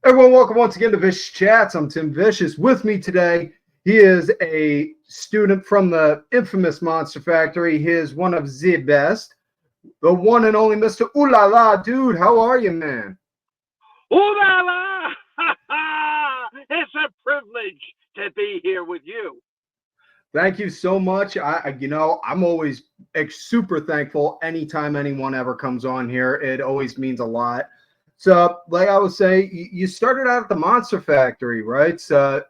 Everyone, welcome once again to Vicious Chats. I'm Tim Vicious. With me today, he is a student from the infamous Monster Factory. He is one of the best, the one and only Mr. Ooh La La. Dude, how are you, man? Ooh la la! It's a privilege to be here with you. Thank you so much. I'm always super thankful anytime anyone ever comes on here. It always means a lot. So, like I was saying, you started out at the Monster Factory, right? So,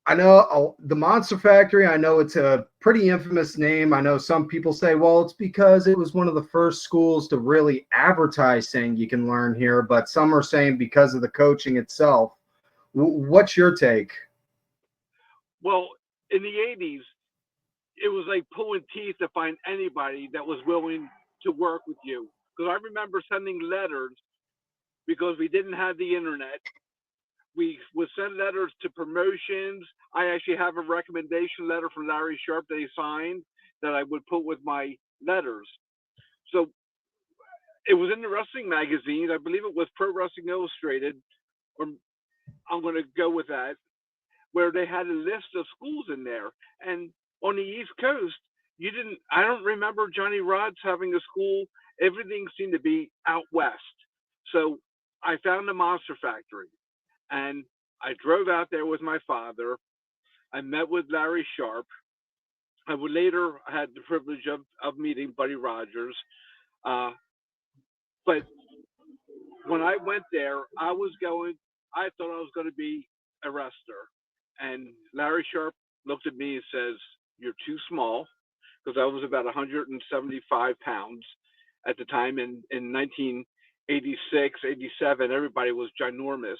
I know the Monster Factory. I know it's a pretty infamous name. I know some people say, well, it's because it was one of the first schools to really advertise saying you can learn here, but some are saying because of the coaching itself. What's your take? Well, in the 80s, it was like pulling teeth to find anybody that was willing to work with you. Because I remember sending letters because we didn't have the internet. We would send letters to promotions. I actually have a recommendation letter from Larry Sharp that he signed that I would put with my letters. So it was in the wrestling magazines. I believe it was Pro Wrestling Illustrated, or I'm going to go with that, where they had a list of schools in there. And on the East Coast, I don't remember Johnny Rod's having a school. Everything seemed to be out west. So I found the Monster Factory and I drove out there with my father. I met with Larry Sharp. I would later had the privilege of meeting Buddy Rogers. Uh, but when I went there, I thought I was going to be a wrestler. And Larry Sharp looked at me and says, "You're too small," because I was about 175 pounds at the time. In 1986, 87, everybody was ginormous.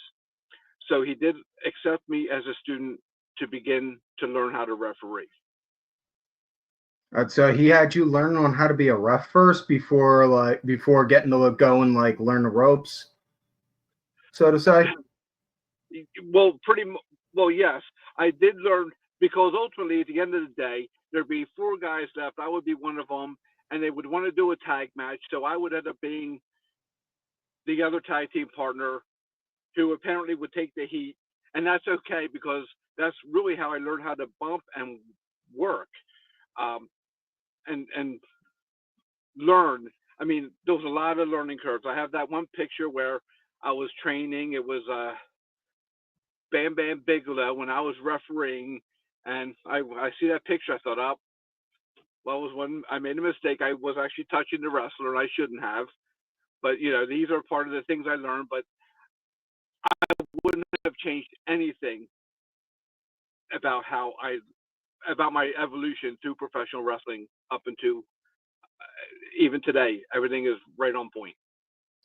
So he did accept me as a student to begin to learn how to referee. So he had you learn on how to be a ref first before getting to go and learn the ropes, so to say. Well, well, yes, I did learn because ultimately, at the end of the day, there'd be four guys left. I would be one of them, and they would want to do a tag match. So I would end up being the other tag team partner who apparently would take the heat. And that's okay because that's really how I learned how to bump and work and learn. I mean, there was a lot of learning curves. I have that one picture where I was training. It was Bam Bam Bigelow when I was refereeing, and I see that picture. I thought, oh, well, it was when I made a mistake. I was actually touching the wrestler, and I shouldn't have. But these are part of the things I learned. But wouldn't have changed anything about about my evolution through professional wrestling up into even today. Everything is right on point.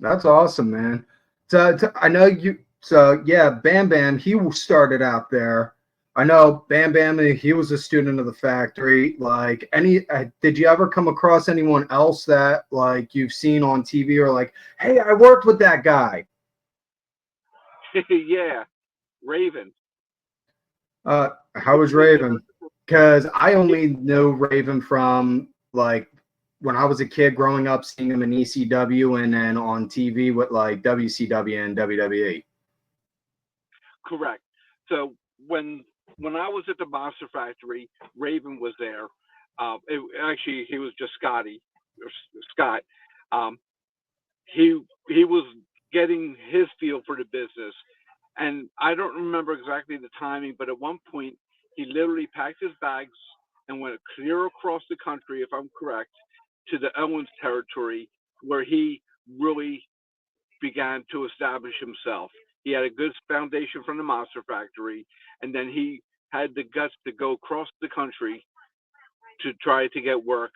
That's awesome, man. So I know you. So yeah, Bam Bam, he started out there. I know Bam Bam, he was a student of the factory. Did you ever come across anyone else that you've seen on TV or hey, I worked with that guy? Yeah, Raven. How was Raven? Because I only know Raven from when I was a kid growing up, seeing him in ECW and then on TV with WCW and WWE. Correct. So when I was at the Monster Factory, Raven was there. Actually, he was just Scott. Um, he was getting his feel for the business, and I don't remember exactly the timing, but at one point he literally packed his bags and went clear across the country, if I'm correct, to the Owens territory, where he really began to establish himself. He had a good foundation from the Monster Factory, and then he had the guts to go across the country to try to get work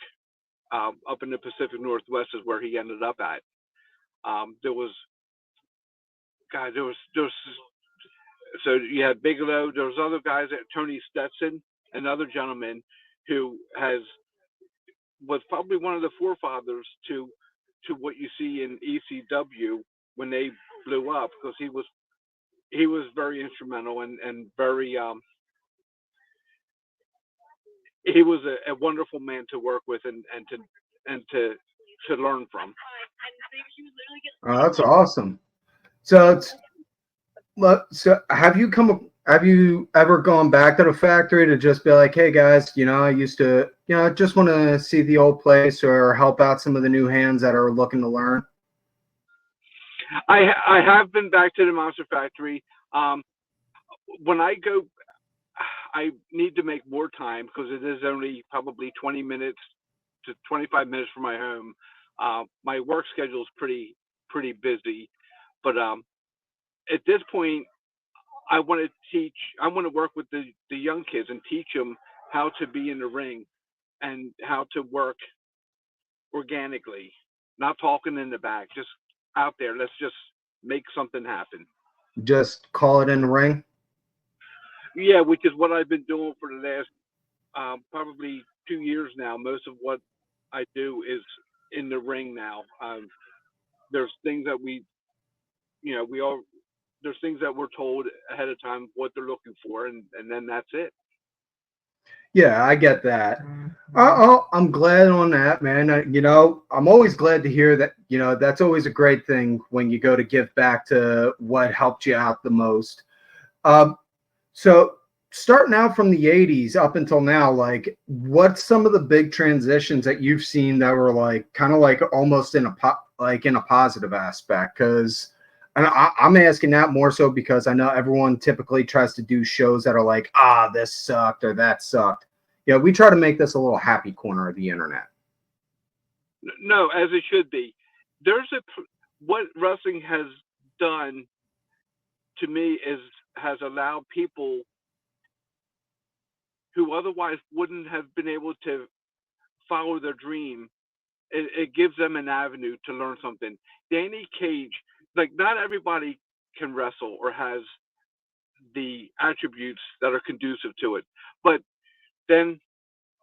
up in the Pacific Northwest, is where he ended up at. There was, God, there was, so you had Bigelow. There was other guys, Tony Stetson, another gentleman who was probably one of the forefathers to what you see in ECW when they blew up, because he was very instrumental and very he was a wonderful man to work with and to learn from. Oh, that's awesome. So So have you ever gone back to the factory to just be like, hey guys, I used to, just want to see the old place or help out some of the new hands that are looking to learn? I have been back to the Monster Factory. Um, when I go, I need to make more time because it is only probably 20 minutes to 25 minutes from my home. My work schedule is pretty busy, but at this point, I want to teach. I want to work with the young kids and teach them how to be in the ring and how to work organically, not talking in the back, just out there. Let's just make something happen. Just call it in the ring? Yeah, which is what I've been doing for the last probably 2 years now. Most of what I do is in the ring now. There's things that we all there's things that we're told ahead of time what they're looking for, and then that's it. Yeah, I get that. I'm glad on that, man. I'm always glad to hear that. That's always a great thing when you go to give back to what helped you out the most. Um, so starting out from the 80s up until now, like what's some of the big transitions that you've seen that were like kind of like almost in a positive aspect? Because I'm asking that more so because I know everyone typically tries to do shows that are like, this sucked or that sucked. Yeah, we try to make this a little happy corner of the internet. No, as it should be. There's a what wrestling has done to me is has allowed people who otherwise wouldn't have been able to follow their dream. It gives them an avenue to learn something. Danny Cage, like not everybody can wrestle or has the attributes that are conducive to it. But then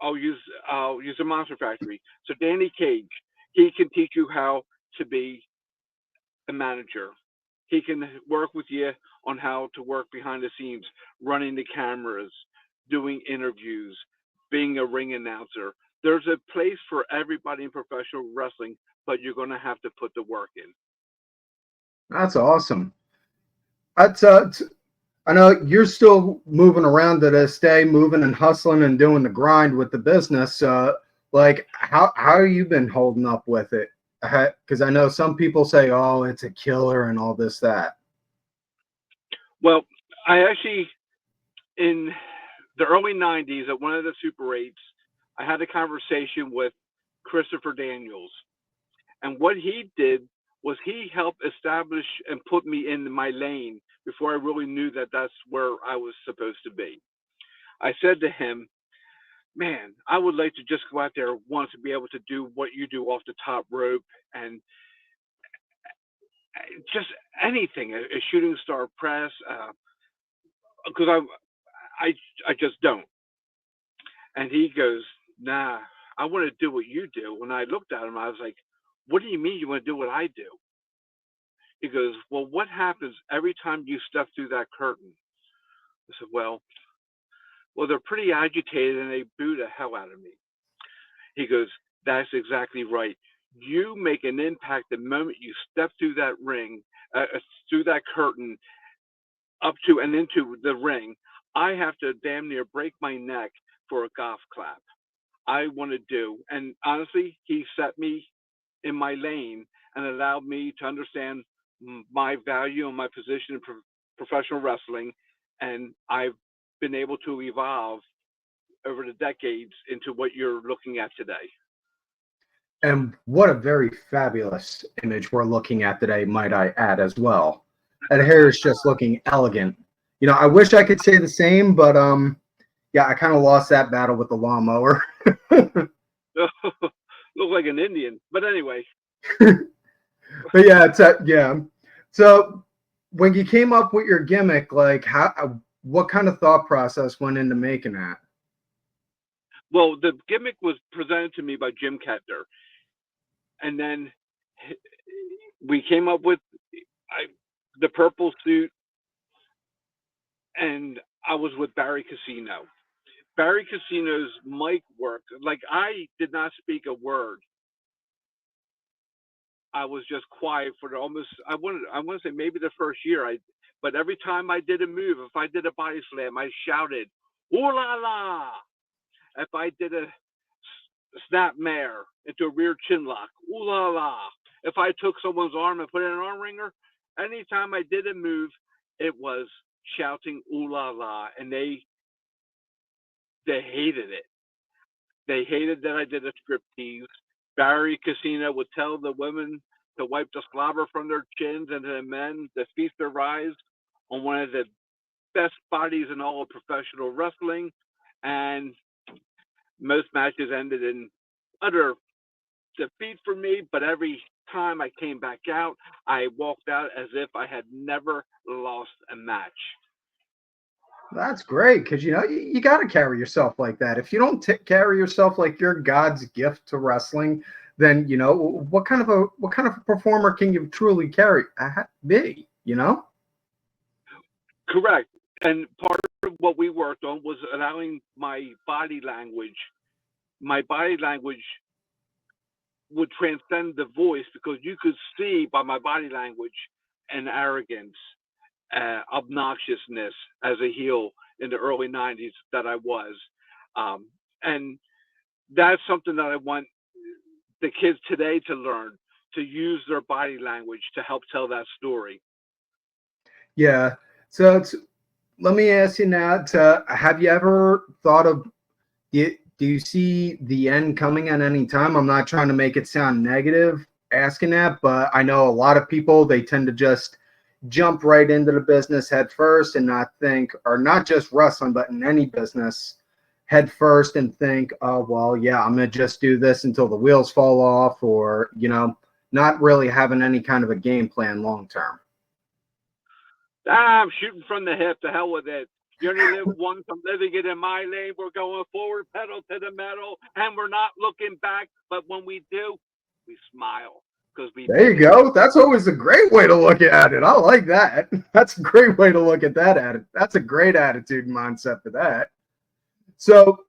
I'll use a Monster Factory. So Danny Cage, he can teach you how to be a manager. He can work with you on how to work behind the scenes, running the cameras, doing interviews, being a ring announcer. There's a place for everybody in professional wrestling, but you're going to have to put the work in. That's awesome. That's I know you're still moving around to this day, moving and hustling and doing the grind with the business. Like how have you been holding up with it? Because I know some people say, "Oh, it's a killer" and all this that. Well, I actually, in the early 90s, at one of the Super 8s, I had a conversation with Christopher Daniels. And what he did was he helped establish and put me in my lane before I really knew that that's where I was supposed to be. I said to him, man, I would like to just go out there once and be able to do what you do off the top rope and just anything, a shooting star press, because I just don't. And he goes, nah, I want to do what you do. When I looked at him, I was like, what do you mean you want to do what I do? He goes, well, what happens every time you step through that curtain? I said, well, they're pretty agitated and they boo the hell out of me. He goes, that's exactly right. You make an impact the moment you step through that ring, through that curtain, up to and into the ring. I have to damn near break my neck for a golf clap. I want to do. And honestly, he set me in my lane and allowed me to understand my value and my position in professional wrestling. And I've been able to evolve over the decades into what you're looking at today. And what a very fabulous image we're looking at today, might I add as well. That hair is just looking elegant. I wish I could say the same, but yeah, I kind of lost that battle with the lawnmower. Look like an Indian, but anyway. But yeah, yeah. So when you came up with your gimmick, like what kind of thought process went into making that? Well, the gimmick was presented to me by Jim Kettner, and then we came up with the purple suit, and I was with Barry Casino. Barry Casino's mic worked. Like I did not speak a word. I was just quiet for almost I want to say maybe the first year but every time I did a move, if I did a body slam, I shouted, "Ooh la la!" If I did a snap mare into a rear chin lock, ooh la la. If I took someone's arm and put it in an arm wringer, anytime I did a move, it was shouting ooh la la, and they hated it. They hated that I did a striptease. Barry Casino would tell the women to wipe the slobber from their chins and the men to feast their eyes on one of the best bodies in all of professional wrestling. And most matches ended in utter defeat for me, but every time I came back out, I walked out as if I had never lost a match. That's great because you got to carry yourself like that. If you don't carry yourself like you're God's gift to wrestling, then what kind of a performer can you truly be? Correct. And part of what we worked on was allowing my body language. My body language would transcend the voice because you could see by my body language and arrogance, obnoxiousness as a heel in the early 90s that I was. And that's something that I want the kids today to learn, to use their body language to help tell that story. Yeah. So let me ask you now, have you ever thought of it? Do you see the end coming at any time? I'm not trying to make it sound negative asking that, but I know a lot of people, they tend to just jump right into the business head first and not think, or not just wrestling, but in any business head first and think, oh, well, yeah, I'm going to just do this until the wheels fall off, or, not really having any kind of a game plan long term. I'm shooting from the hip. To hell with it. You only live once. I'm living it in my lane. We're going forward, pedal to the metal, and we're not looking back. But when we do, we smile because we. There you go. That's always a great way to look at it. I like that. That's a great way to look at that. That's a great attitude and mindset for that. So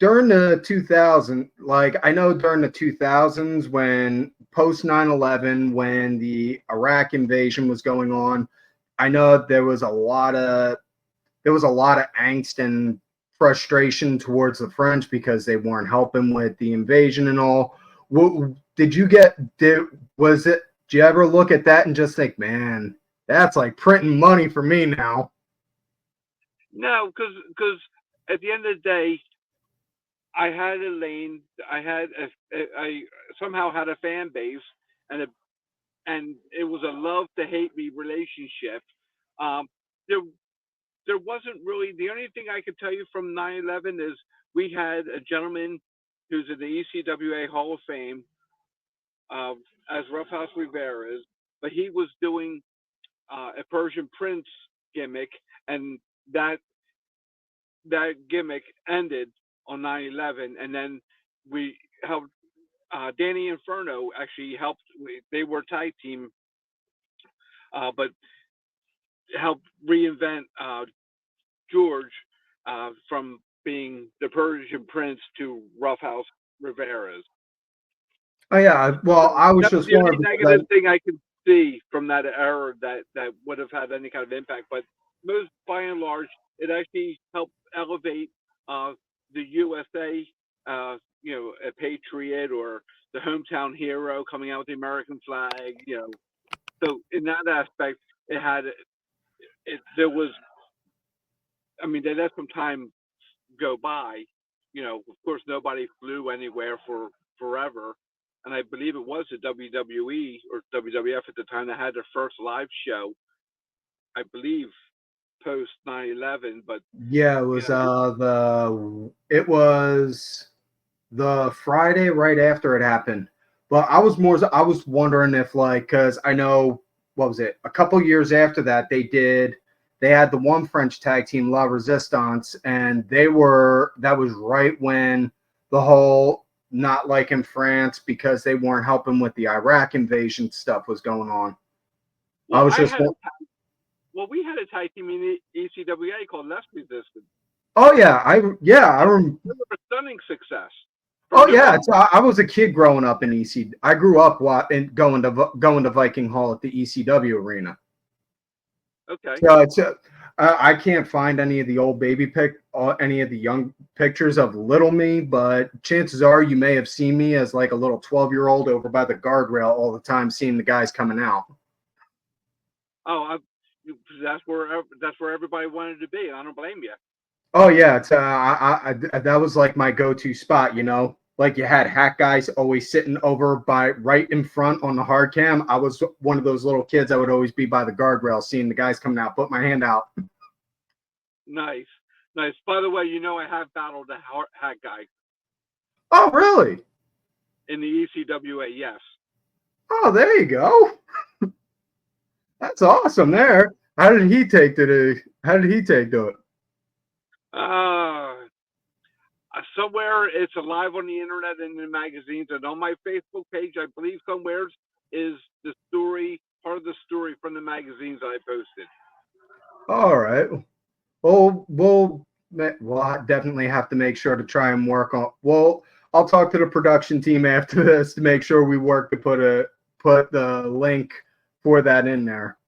during the 2000s, like I know during the 2000s when post 9/11, when the Iraq invasion was going on, I know there was a lot of angst and frustration towards the French because they weren't helping with the invasion and all. Did you ever look at that and just think, man, that's like printing money for me now? No, because at the end of the day, I had a lane. I somehow had a fan base, and it was a love to hate me relationship. There wasn't really, the only thing I could tell you from 9/11 is we had a gentleman who's in the ECWA Hall of Fame as Roughhouse Rivera, but he was doing a Persian Prince gimmick, and that gimmick ended on 9/11, and then we helped Danny Inferno actually helped. They were a tag team, but helped reinvent George from being the Persian Prince to Roughhouse Rivera's. Oh yeah, well, I was just the only wondering. Negative thing I could see from that era that would have had any kind of impact, but most by and large, it actually helped elevate the USA, a patriot or the hometown hero coming out with the American flag, So in that aspect, there was, I mean, they let some time go by. Of course, nobody flew anywhere for forever. And I believe it was the WWE or WWF at the time that had their first live show, I believe, post 9/11. But yeah, it was the Friday right after it happened. But I was wondering if, like, because I know, what was it, a couple years after that they had the one French tag team, La Resistance, and that was right when the whole not liking France because they weren't helping with the Iraq invasion stuff was going on. Well, we had a tag team in the ECWA called Less Resistance. Oh yeah, I remember. They were a stunning success. Oh yeah, I was a kid growing up in EC. I grew up going to Viking Hall at the ECW arena. Okay. So I can't find any of the old any of the young pictures of little me, but chances are you may have seen me as like a little 12-year-old over by the guardrail all the time, seeing the guys coming out. Oh, that's where everybody wanted to be. I don't blame you. Oh yeah, it's that was like my go-to spot, you know. Like you had hat guys always sitting over by right in front on the hard cam. I was one of those little kids that would always be by the guardrail, seeing the guys coming out, put my hand out. Nice, nice. By the way, I have battled a hat guy Oh really? in the ECWA. Yes. Oh, there you go. That's awesome. There. How did he take to it? Uh, somewhere it's alive on the internet and in magazines and on my Facebook page. I believe somewhere is the story, part of the story from the magazines I posted. All right. Well, we'll definitely have to make sure to try and work on. Well, I'll talk to the production team after this to make sure we work to put the link for that in there.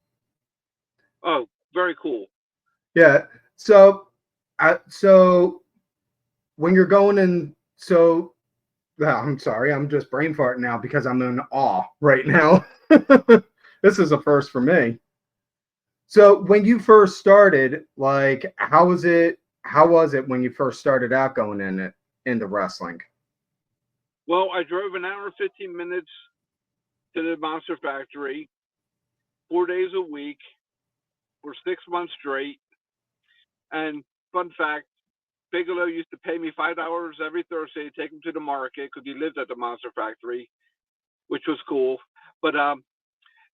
Oh, very cool. Yeah. So when you're going in, I'm sorry, I'm just brain farting now because I'm in awe right now. This is a first for me. So when you first started, like, how was it when you first started out going into wrestling? Well, I drove an hour and 15 minutes to the Monster Factory 4 days a week for 6 months straight. And fun fact, Bigelow used to pay me $5 every Thursday to take him to the market because he lived at the Monster Factory, which was cool. But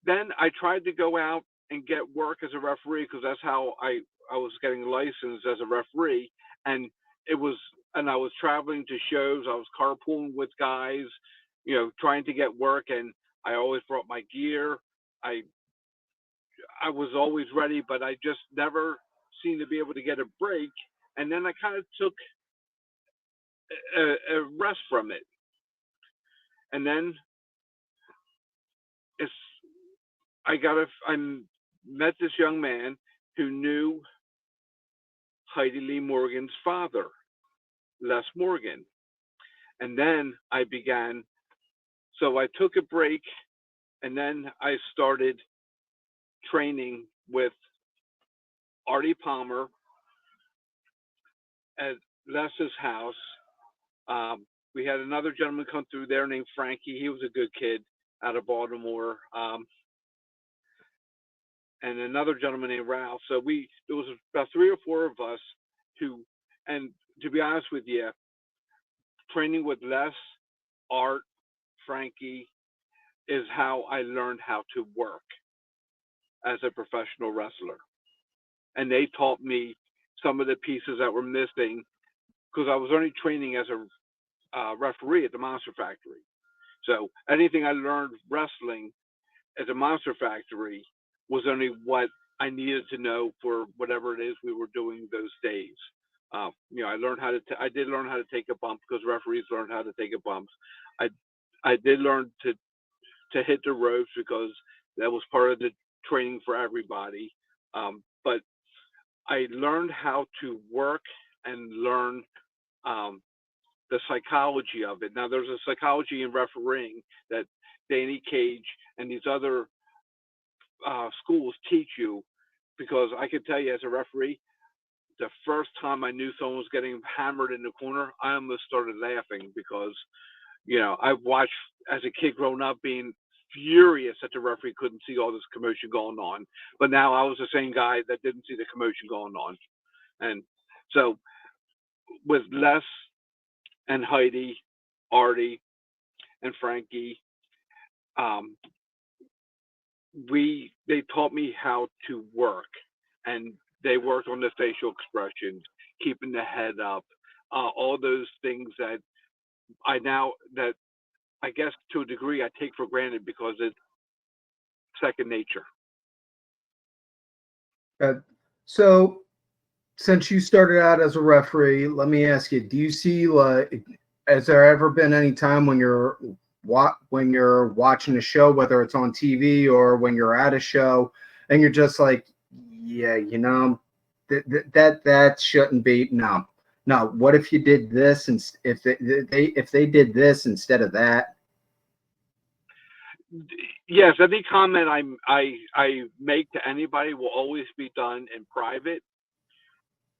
then I tried to go out and get work as a referee because that's how I was getting licensed as a referee. And I was traveling to shows. I was carpooling with guys, trying to get work. And I always brought my gear. I was always ready, but I just never seemed to be able to get a break. And then I kind of took a rest from it. And then I met this young man who knew Heidi Lee Morgan's father, Les Morgan. And then I took a break, and then I started training with Artie Palmer at Les's house. We had another gentleman come through there named Frankie. He was a good kid out of Baltimore. And another gentleman named Ralph. So there was about 3 or 4 of us and to be honest with you, training with Les, Art, Frankie is how I learned how to work as a professional wrestler. And they taught me some of the pieces that were missing because I was only training as a referee at the Monster Factory. So anything I learned wrestling at the Monster Factory was only what I needed to know for whatever it is we were doing those days. I learned I did learn how to take a bump because referees learned how to take a bump. I did learn to hit the ropes because that was part of the training for everybody. But I learned how to work and learn the psychology of it. Now, there's a psychology in refereeing that Danny Cage and these other schools teach you, because I can tell you as a referee, the first time I knew someone was getting hammered in the corner, I almost started laughing because, I've watched as a kid growing up being furious that the referee couldn't see all this commotion going on. But now I was the same guy that didn't see the commotion going on. And so with Les and Heidi, Artie, and Frankie, they taught me how to work, and they worked on the facial expressions, keeping the head up, all those things that I guess to a degree I take for granted because it's second nature. So since you started out as a referee, let me ask you, do you see has there ever been any time when you're watching a show, whether it's on TV or when you're at a show, and you're just like, yeah, that shouldn't be. No, no. What if you did this, and if they did this instead of that? Yes, any comment I make to anybody will always be done in private.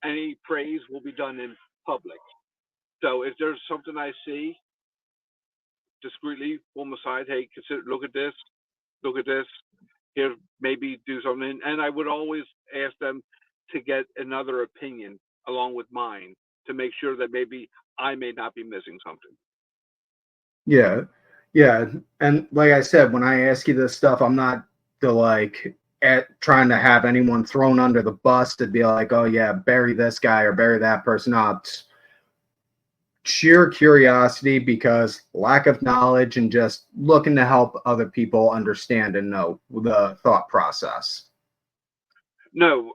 Any praise will be done in public. So if there's something I see, discreetly pull them aside. Hey, consider, look at this, here, maybe do something. And I would always ask them to get another opinion along with mine to make sure that maybe I may not be missing something. Yeah, yeah. And like I said, when I ask you this stuff, I'm not trying to have anyone thrown under the bus to be like, oh yeah, bury this guy or bury that person. No, it's sheer curiosity because lack of knowledge and just looking to help other people understand and know the thought process. No,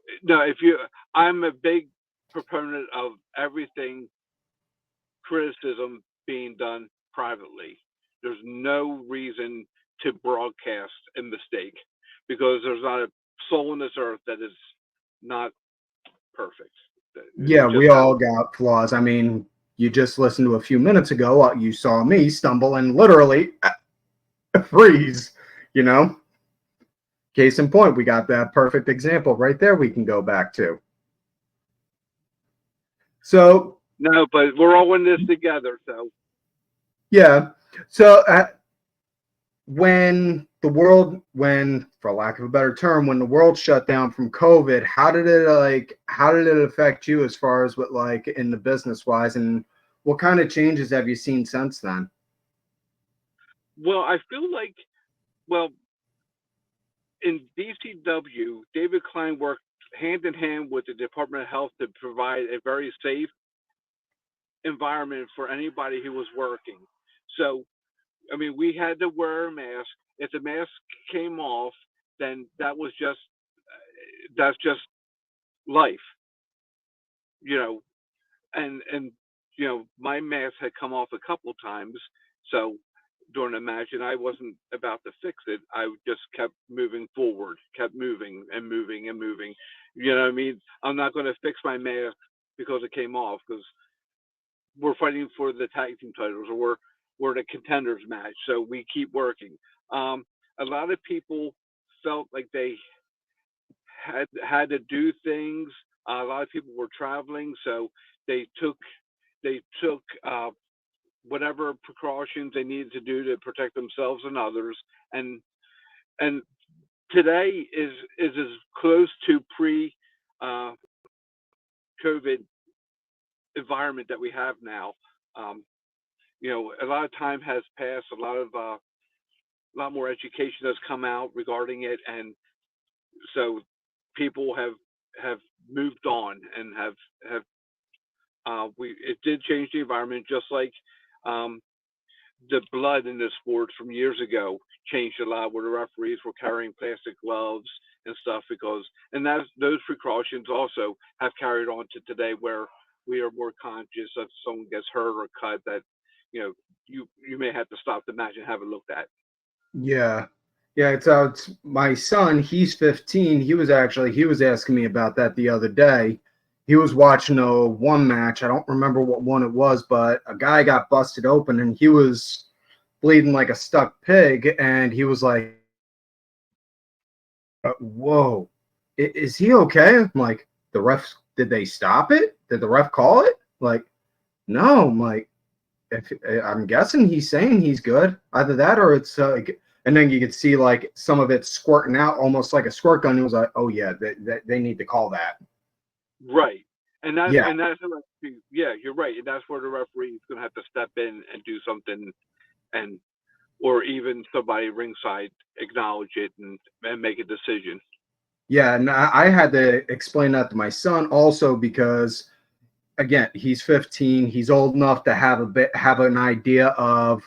I'm a big proponent of everything criticism being done privately. There's no reason to broadcast a mistake because there's not a soul on this earth that is not perfect. Yeah, we all got flaws. I mean, you just listened to a few minutes ago, you saw me stumble and literally freeze, Case in point, we got that perfect example right there we can go back to. So. No, but we're all in this together, so. Yeah. So for lack of a better term, when the world shut down from COVID, how did it affect you as far as what in the business wise, and what kind of changes have you seen since then? Well, I feel like, in DCW, David Klein worked hand in hand with the Department of Health to provide a very safe environment for anybody who was working. So, I mean, we had to wear a mask. If the mask came off, then that's just life, and my mask had come off a couple times. So during the match, and I wasn't about to fix it. I just kept moving forward, kept moving and moving and moving. You know what I mean? I'm not going to fix my mask because it came off, because we're fighting for the tag team titles, or we're the contenders match. So we keep working. A lot of people felt like they had to do things. A lot of people were traveling, so they took whatever precautions they needed to do to protect themselves and others. And today is as close to pre-COVID environment that we have now. A lot of time has passed. A lot more education has come out regarding it, and so people have moved on and it did change the environment, just like the blood in the sports from years ago changed a lot, where the referees were carrying plastic gloves and stuff, and those precautions also have carried on to today, where we are more conscious if someone gets hurt or cut, that you may have to stop the match and have it looked at. Yeah. It's my son, he's 15. He was asking me about that the other day. He was watching one match. I don't remember what one it was, but a guy got busted open and he was bleeding like a stuck pig. And he was like, whoa, is he okay? I'm like, the refs, did they stop it? Did the ref call it? Like, no. I'm like, I'm guessing he's saying he's good. Either that or it's and then you could see some of it squirting out almost like a squirt gun. It was like, oh yeah, they need to call that. Right. And that's you're right. And that's where the referee is going to have to step in and do something, or even somebody ringside acknowledge it and make a decision. Yeah, and I had to explain that to my son also, because again, he's 15. He's old enough to have an idea of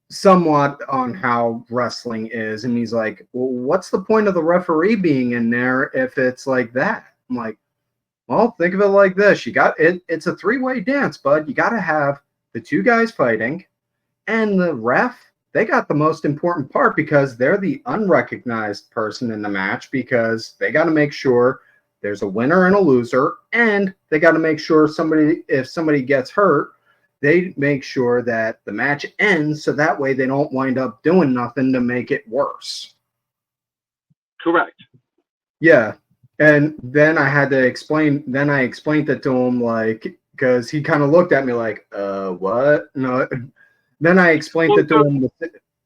somewhat on how wrestling is, and he's like, well, what's the point of the referee being in there if it's like that? I'm like, well, think of it like this. You got it. It's a three-way dance, bud. You got to have the two guys fighting, and the ref, they got the most important part because they're the unrecognized person in the match because they got to make sure there's a winner and a loser, and they got to make sure if somebody gets hurt, they make sure that the match ends so that way they don't wind up doing nothing to make it worse. Correct. Yeah. And then I explained it to him, like, because he kind of looked at me like, what? No. Then I explained it to him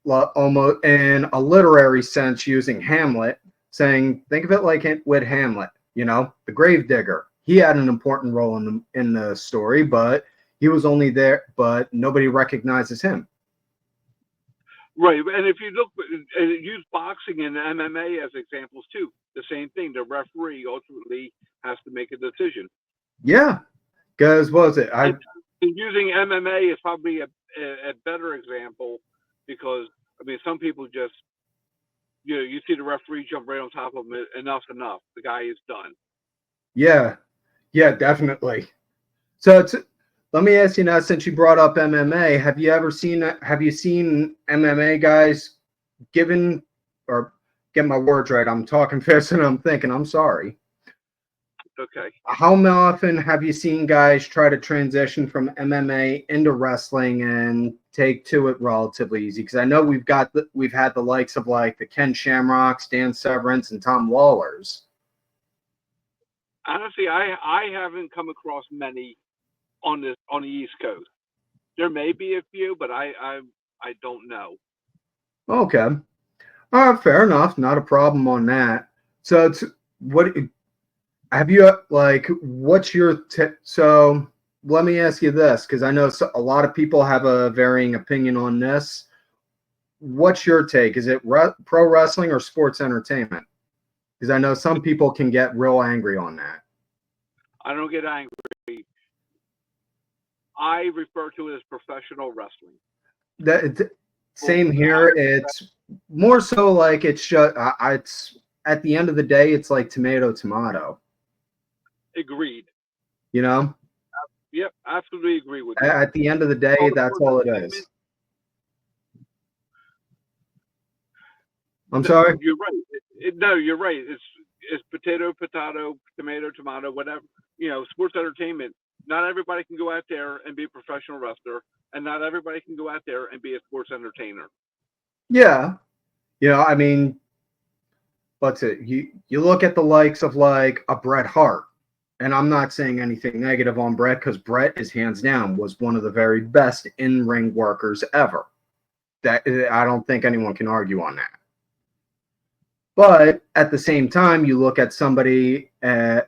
almost in a literary sense using Hamlet, saying, think of it like with Hamlet, the gravedigger. He had an important role in the story, but he was only there, but nobody recognizes him. Right. And if you look, use boxing and MMA as examples too. The same thing. The referee ultimately has to make a decision. Yeah. Because what was it? And using MMA is probably a better example because, I mean, some people just, you see the referee jump right on top of him. Enough. The guy is done. Yeah. Yeah, definitely. So let me ask you now, since you brought up MMA, have you seen MMA guys given, or get my words right, I'm talking fast and I'm thinking, I'm sorry. Okay. How often have you seen guys try to transition from MMA into wrestling and take to it relatively easy? Because I know we've had the likes of like the Ken Shamrocks, Dan Severance, and Tom Lawlers. Honestly, I haven't come across many on the East Coast. There may be a few, but I don't know. Okay. All right, fair enough. Not a problem on that. So what's your so let me ask you this, because I know a lot of people have a varying opinion on this. What's your take? Is it pro wrestling or sports entertainment? Because I know some people can get real angry on that. I don't get angry. I refer to it as professional wrestling. Same here. It's more so like it's just, it's at the end of the day, it's like tomato. Agreed. Yep, absolutely agree with you. At the end of the day, that's all it is. I'm sorry? You're right. No, you're right. It's potato, tomato, whatever. Sports entertainment. Not everybody can go out there and be a professional wrestler, and not everybody can go out there and be a sports entertainer. Yeah. I mean, what's it? You look at the likes of like a Bret Hart, and I'm not saying anything negative on Bret because Bret is hands down was one of the very best in-ring workers ever. That I don't think anyone can argue on that. But at the same time, you look at somebody that's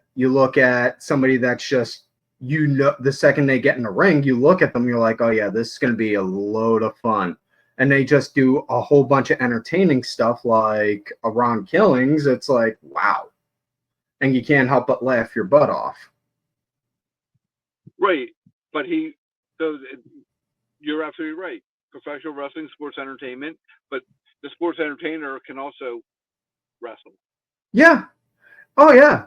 just, the second they get in the ring, you look at them, you're like, oh yeah, this is going to be a load of fun. And they just do a whole bunch of entertaining stuff like a Ron Killings. It's like, wow. And you can't help but laugh your butt off. Right. But you're absolutely right. Professional wrestling, sports entertainment, but the sports entertainer can also wrestle. Yeah. Oh yeah.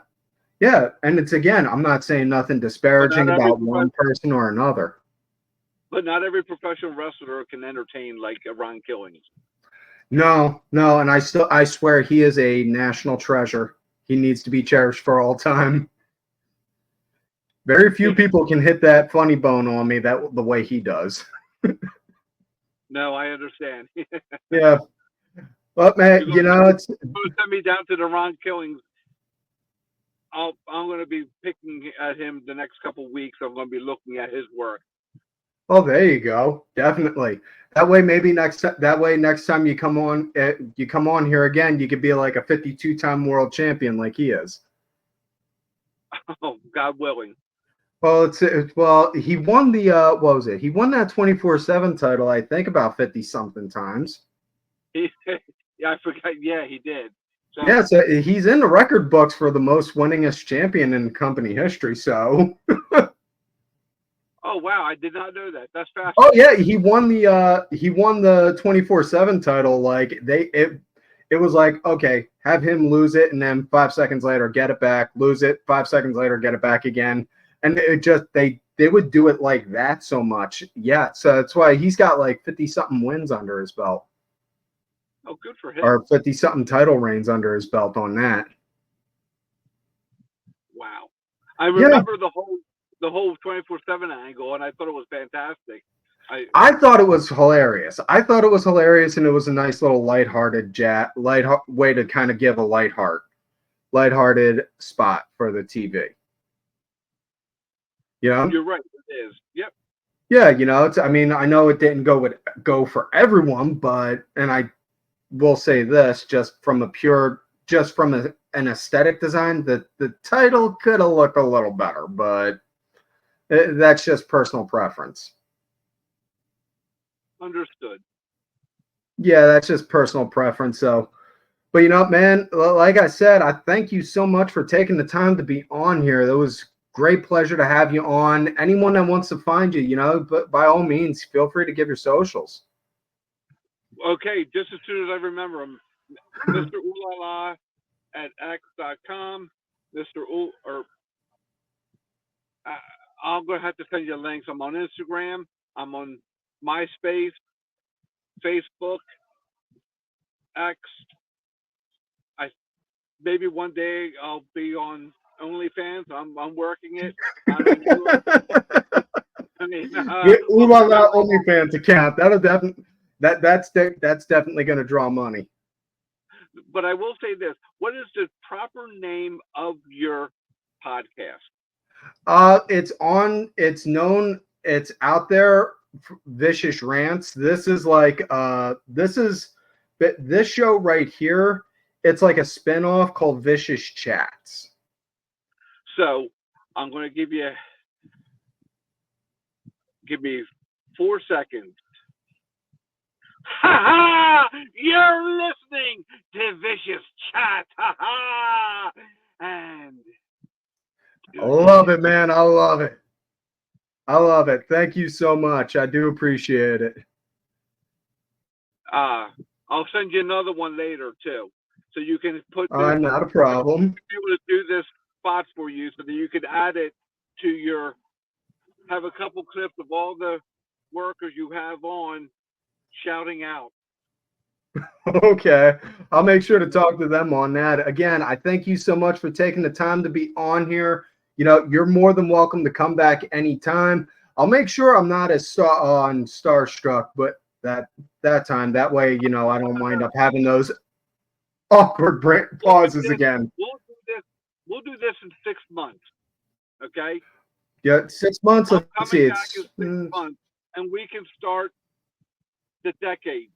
Yeah. And it's, again, I'm not saying nothing disparaging about one person or another. But not every professional wrestler can entertain like a Ron Killings. No. And I swear he is a national treasure. He needs to be cherished for all time. Very few people can hit that funny bone on me the way he does. No, I understand. Yeah. Well, man, it's send me down to the Ron Killings. I'm going to be picking at him the next couple of weeks. I'm going to be looking at his work. Oh, there you go. Definitely. That way, next time you come on here again, you could be like a 52-time world champion like he is. Oh, God willing. Well, he won the what was it? He won that 24/7 title, I think, about 50-something times. Yeah, I forgot. Yeah, he did. So he's in the record books for the most winningest champion in company history. So. Oh wow, I did not know that. That's fast. Oh yeah, he won the 24/7 title. Like it was like, okay, have him lose it, and then 5 seconds later get it back, lose it, 5 seconds later get it back again, and it just they they would do it like that so much. Yeah, so that's why he's got like 50 something wins under his belt, Oh, good for him. or 50 something title reigns under his belt on that. Wow. I remember the whole 24/7 angle, and I thought it was fantastic. I thought it was hilarious. I thought it was hilarious, and it was a nice little lighthearted way to kind of give a lighthearted spot for the TV. You know? You're right. It is. Yep. Yeah, you know, I mean, I know it didn't go for everyone, but, and I will say this, just from an aesthetic design, the title could have looked a little better, but that's just personal preference. Understood. Yeah, that's just personal preference. So, but you know, man, like I said, I thank you so much for taking the time to be on here. It was great pleasure to have you on. Anyone that wants to find you, you know, but by all means, feel free to give your socials. Okay, just as soon as I remember them, Mr. Ulala at x.com, Mr. I'm going to have to send you links. I'm on Instagram. I'm on MySpace, Facebook, X. Maybe one day I'll be on OnlyFans. I'm working it. I don't do it. I mean, Ulala OnlyFans account. That's definitely going to draw money. But I will say this: what is the proper name of your podcast? It's out there. Vicious Rants. This is like this show right here. It's like a spinoff called Vicious Chats. So I'm going to give me 4 seconds. Ha ha! You're listening to Vicious Chat. Ha ha! And I love it, man. I love it. I love it. Thank you so much. I do appreciate it. I'll send you another one later too, so you can put. Not a problem. Be able to do this spot for you, so that you could add it to have a couple clips of all the workers you have on shouting out. Okay. I'll make sure to talk to them on that. Again, I thank you so much for taking the time to be on here. You know, you're more than welcome to come back anytime. I'll make sure I'm not as starstruck, but that time, that way, you know, I don't wind up having those awkward pauses again. We'll do this in 6 months. Okay. Yeah, 6 months. Let's see, it's 6 months, and we can start the decades.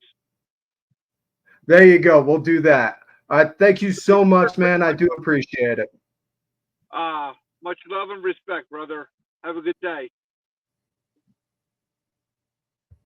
There you go. We'll do that. Thank you so much, man. I do appreciate it. Much love and respect, brother. Have a good day.